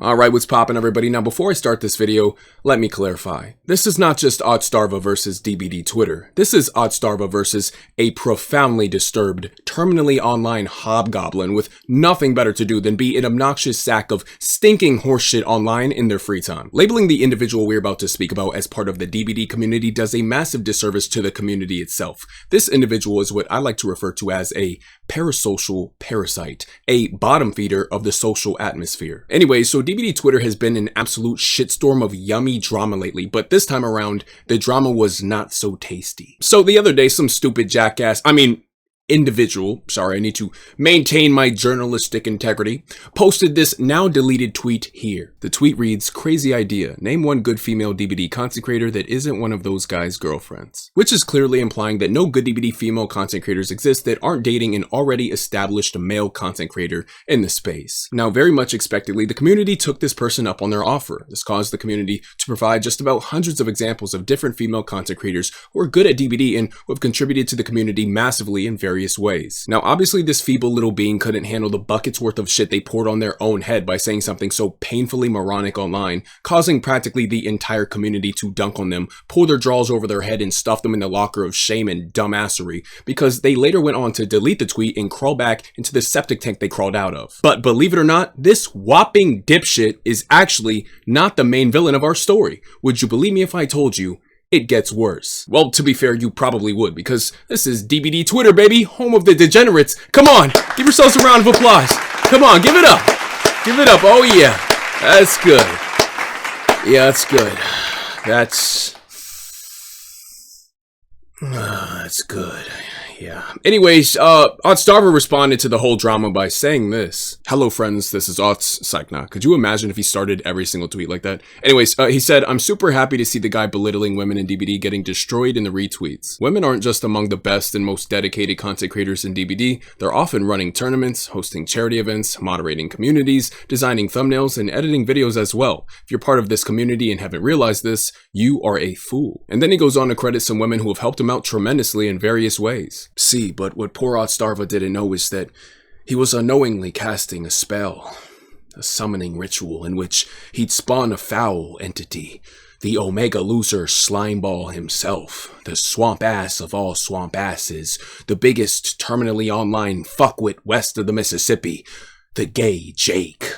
Alright, what's poppin' everybody? Now before I start this video, let me clarify. This is not just Otzdarva versus DBD Twitter. This is Otzdarva versus a profoundly disturbed, terminally online hobgoblin with nothing better to do than be an obnoxious sack of stinking horseshit online in their free time. Labeling the individual we're about to speak about as part of the DBD community does a massive disservice to the community itself. This individual is what I like to refer to as a parasocial parasite, a bottom feeder of the social atmosphere. Anyway, so DBD Twitter has been an absolute shitstorm of yummy drama lately, but this time around, the drama was not so tasty. So the other day, some stupid jackass, individual, sorry, I need to maintain my journalistic integrity, posted this now deleted tweet here. The tweet reads, "Crazy idea. Name one good female DBD content creator that isn't one of those guys' girlfriends." Which is clearly implying that no good DBD female content creators exist that aren't dating an already established male content creator in the space. Now, very much expectedly, the community took this person up on their offer. This caused the community to provide just about hundreds of examples of different female content creators who are good at DBD and who have contributed to the community massively in various ways. Now, obviously, this feeble little being couldn't handle the buckets worth of shit they poured on their own head by saying something so painfully moronic online, causing practically the entire community to dunk on them, pull their drawers over their head, and stuff them in the locker of shame and dumbassery, because they later went on to delete the tweet and crawl back into the septic tank they crawled out of. But believe it or not, this whopping dipshit is actually not the main villain of our story. Would you believe me if I told you it gets worse? Well, to be fair, you probably would, because this is DBD Twitter, baby, home of the degenerates. Come on, give yourselves a round of applause. Come on, give it up. Give it up. Oh yeah, that's good. Yeah, that's good. That's good. Yeah. Anyways, Otzdarva responded to the whole drama by saying this. "Hello friends, this is Otz." Psych, nah. Could you imagine if he started every single tweet like that? Anyways, he said, "I'm super happy to see the guy belittling women in DBD getting destroyed in the retweets. Women aren't just among the best and most dedicated content creators in DBD. They're often running tournaments, hosting charity events, moderating communities, designing thumbnails, and editing videos as well. If you're part of this community and haven't realized this, you are a fool." And then he goes on to credit some women who have helped him out tremendously in various ways. See, but what poor Otzdarva didn't know is that he was unknowingly casting a spell, a summoning ritual in which he'd spawn a foul entity, the Omega Loser Slimeball himself, the swamp ass of all swamp asses, the biggest terminally online fuckwit west of the Mississippi, the gay Jake.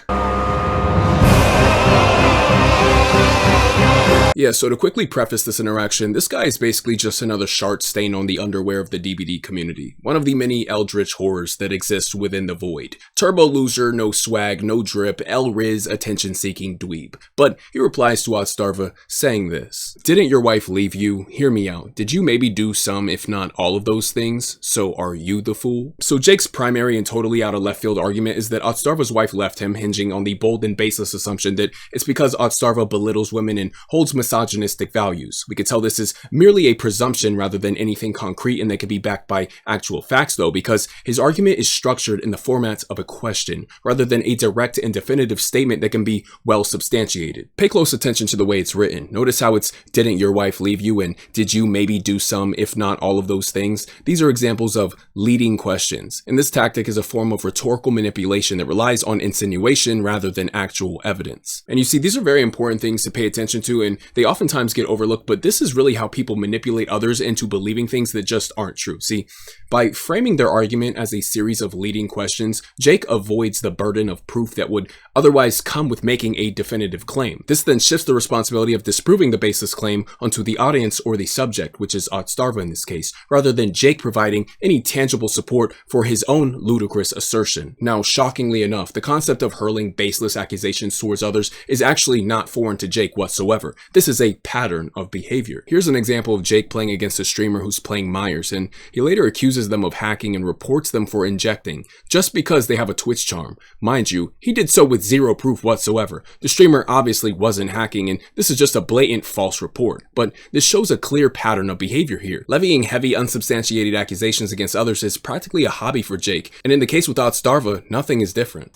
Yeah, so to quickly preface this interaction, this guy is basically just another shart stain on the underwear of the DBD community. One of the many eldritch horrors that exist within the void. Turbo loser, no swag, no drip, L-Riz, attention-seeking dweeb. But he replies to Otzdarva saying this: "Didn't your wife leave you? Hear me out. Did you maybe do some, if not all of those things? So are you the fool?" So Jake's primary and totally out of left field argument is that Otzdarva's wife left him, hinging on the bold and baseless assumption that it's because Otzdarva belittles women and holds misogynistic values. We could tell this is merely a presumption rather than anything concrete, and that could be backed by actual facts though, because his argument is structured in the format of a question rather than a direct and definitive statement that can be well substantiated. Pay close attention to the way it's written. Notice how it's "didn't your wife leave you" and "did you maybe do some, if not all of those things?" These are examples of leading questions, and this tactic is a form of rhetorical manipulation that relies on insinuation rather than actual evidence. And you see, these are very important things to pay attention to, and they oftentimes get overlooked, but this is really how people manipulate others into believing things that just aren't true. See, by framing their argument as a series of leading questions, Jake avoids the burden of proof that would otherwise come with making a definitive claim. This then shifts the responsibility of disproving the baseless claim onto the audience or the subject, which is Otzdarva in this case, rather than Jake providing any tangible support for his own ludicrous assertion. Now, shockingly enough, the concept of hurling baseless accusations towards others is actually not foreign to Jake whatsoever. This is a pattern of behavior. Here's an example of Jake playing against a streamer who's playing Myers, and he later accuses them of hacking and reports them for injecting, just because they have a Twitch charm. Mind you, he did so with zero proof whatsoever. The streamer obviously wasn't hacking, and this is just a blatant false report. But this shows a clear pattern of behavior here. Levying heavy, unsubstantiated accusations against others is practically a hobby for Jake, and in the case with Otzdarva, nothing is different.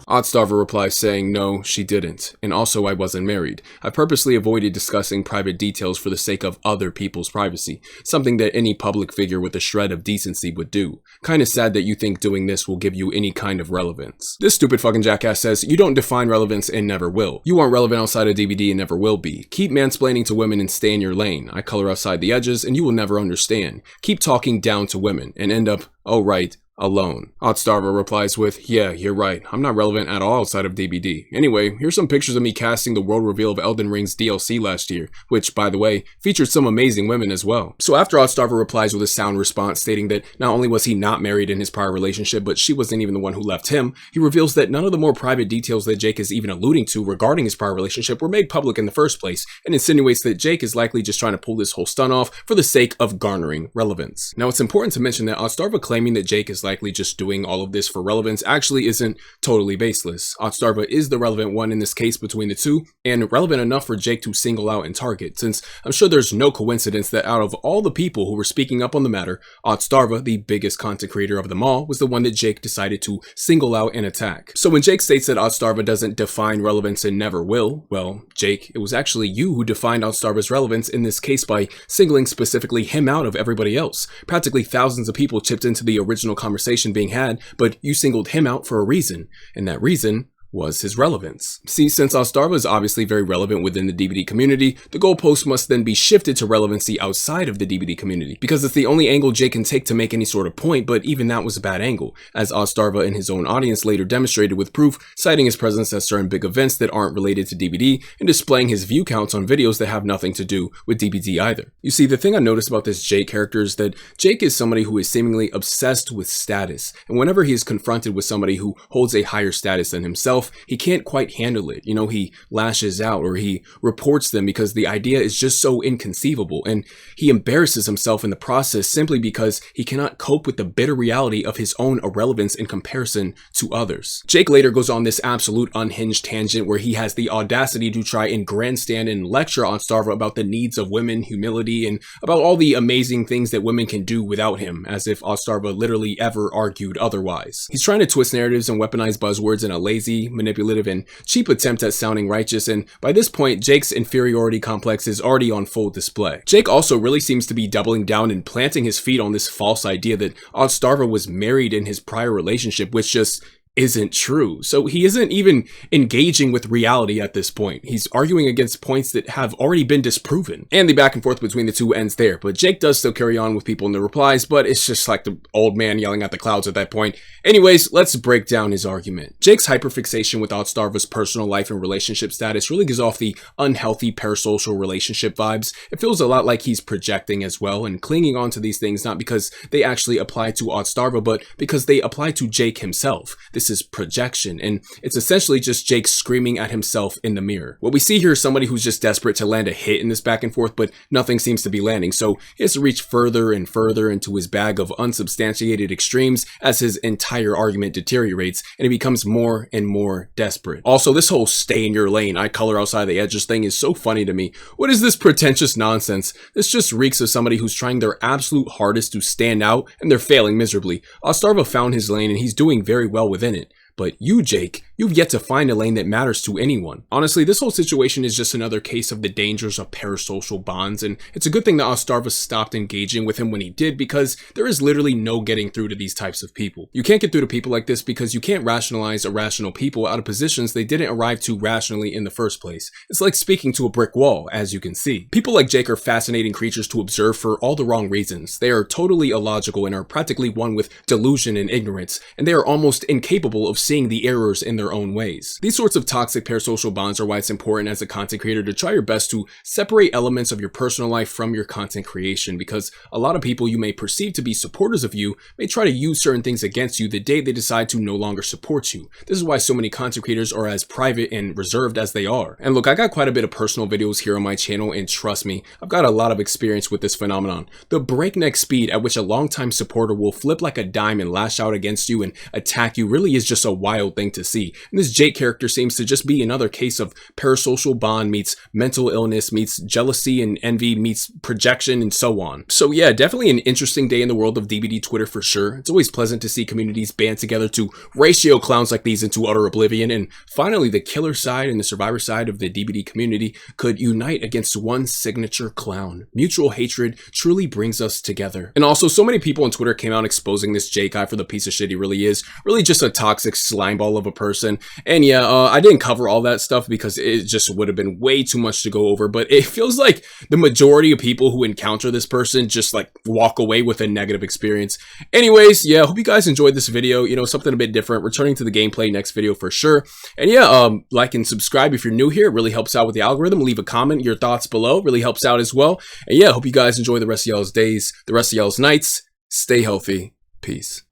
Otzdarva replies saying no, she didn't, and also I wasn't married. I purposely avoided discussing private details for the sake of other people's privacy, something that any public figure with a shred of decency would do. Kinda sad that you think doing this will give you any kind of relevance. This stupid fucking jackass says, you don't define relevance and never will. You aren't relevant outside of DBD and never will be. Keep mansplaining to women and stay in your lane. I color outside the edges and you will never understand. Keep talking down to women and end up, oh right, alone. Otzdarva replies with, yeah, you're right. I'm not relevant at all outside of DBD. Anyway, here's some pictures of me casting the world reveal of Elden Ring's DLC last year, which, by the way, featured some amazing women as well. So after Otzdarva replies with a sound response stating that not only was he not married in his prior relationship, but she wasn't even the one who left him, he reveals that none of the more private details that Jake is even alluding to regarding his prior relationship were made public in the first place, and insinuates that Jake is likely just trying to pull this whole stunt off for the sake of garnering relevance. Now, it's important to mention that Otzdarva claiming that Jake is likely just doing all of this for relevance actually isn't totally baseless. Otzdarva is the relevant one in this case between the two, and relevant enough for Jake to single out and target, since I'm sure there's no coincidence that out of all the people who were speaking up on the matter, Otzdarva, the biggest content creator of them all, was the one that Jake decided to single out and attack. So when Jake states that Otzdarva doesn't define relevance and never will, well, Jake, it was actually you who defined Otzdarva's relevance in this case by singling specifically him out of everybody else. Practically thousands of people chipped into the original conversation being had, but you singled him out for a reason, and that reason was his relevance. See, since Otzdarva is obviously very relevant within the DBD community, the goalpost must then be shifted to relevancy outside of the DBD community, because it's the only angle Jake can take to make any sort of point, but even that was a bad angle, as Otzdarva in his own audience later demonstrated with proof, citing his presence at certain big events that aren't related to DBD, and displaying his view counts on videos that have nothing to do with DBD either. You see, the thing I noticed about this Jake character is that Jake is somebody who is seemingly obsessed with status, and whenever he is confronted with somebody who holds a higher status than himself, he can't quite handle it. You know, he lashes out or he reports them because the idea is just so inconceivable, and he embarrasses himself in the process simply because he cannot cope with the bitter reality of his own irrelevance in comparison to others. Jake later goes on this absolute unhinged tangent where he has the audacity to try and grandstand and lecture on Otzdarva about the needs of women, humility, and about all the amazing things that women can do without him, as if Otzdarva literally ever argued otherwise. He's trying to twist narratives and weaponize buzzwords in a lazy, manipulative, and cheap attempt at sounding righteous, and by this point, Jake's inferiority complex is already on full display. Jake also really seems to be doubling down and planting his feet on this false idea that Otzdarva was married in his prior relationship, which just isn't true. So he isn't even engaging with reality at this point. He's arguing against points that have already been disproven. And the back and forth between the two ends there, but Jake does still carry on with people in the replies, but it's just like the old man yelling at the clouds at that point. Anyways, let's break down his argument. Jake's hyperfixation with Otzdarva's personal life and relationship status really gives off the unhealthy parasocial relationship vibes. It feels a lot like he's projecting as well and clinging on to these things not because they actually apply to Otzdarva, but because they apply to Jake himself. This is projection, and it's essentially just Jake screaming at himself in the mirror. What we see here is somebody who's just desperate to land a hit in this back and forth, but nothing seems to be landing, so he has to reach further and further into his bag of unsubstantiated extremes as his entire argument deteriorates, and he becomes more and more desperate. Also, this whole stay in your lane, I color outside the edges thing is so funny to me. What is this pretentious nonsense? This just reeks of somebody who's trying their absolute hardest to stand out, and they're failing miserably. Otzdarva found his lane, and he's doing very well within it. But you, Jake, you've yet to find a lane that matters to anyone. Honestly, this whole situation is just another case of the dangers of parasocial bonds, and it's a good thing that Otzdarva stopped engaging with him when he did, because there is literally no getting through to these types of people. You can't get through to people like this because you can't rationalize irrational people out of positions they didn't arrive to rationally in the first place. It's like speaking to a brick wall, as you can see. People like Jake are fascinating creatures to observe for all the wrong reasons. They are totally illogical and are practically one with delusion and ignorance, and they are almost incapable of seeing the errors in their own ways. These sorts of toxic parasocial bonds are why it's important as a content creator to try your best to separate elements of your personal life from your content creation, because a lot of people you may perceive to be supporters of you may try to use certain things against you the day they decide to no longer support you. This is why so many content creators are as private and reserved as they are. And look, I got quite a bit of personal videos here on my channel, and trust me, I've got a lot of experience with this phenomenon. The breakneck speed at which a longtime supporter will flip like a dime and lash out against you and attack you really is just a wild thing to see, and this Jake character seems to just be another case of parasocial bond meets mental illness meets jealousy and envy meets projection and so on. So yeah, definitely an interesting day in the world of DBD Twitter for sure. It's always pleasant to see communities band together to ratio clowns like these into utter oblivion, and finally the killer side and the survivor side of the DBD community could unite against one signature clown. Mutual hatred truly brings us together. And also, so many people on Twitter came out exposing this Jake guy for the piece of shit he really is. Really just a toxic slimeball of a person. And yeah, I didn't cover all that stuff because it just would have been way too much to go over, but it feels like the majority of people who encounter this person just like walk away with a negative experience. Anyways, yeah, hope you guys enjoyed this video. You know, something a bit different. Returning to the gameplay next video for sure. And yeah, like and subscribe if you're new here. It really helps out with the algorithm. Leave a comment, your thoughts below. Really helps out as well. And yeah, hope you guys enjoy the rest of y'all's days, the rest of y'all's nights. Stay healthy. Peace.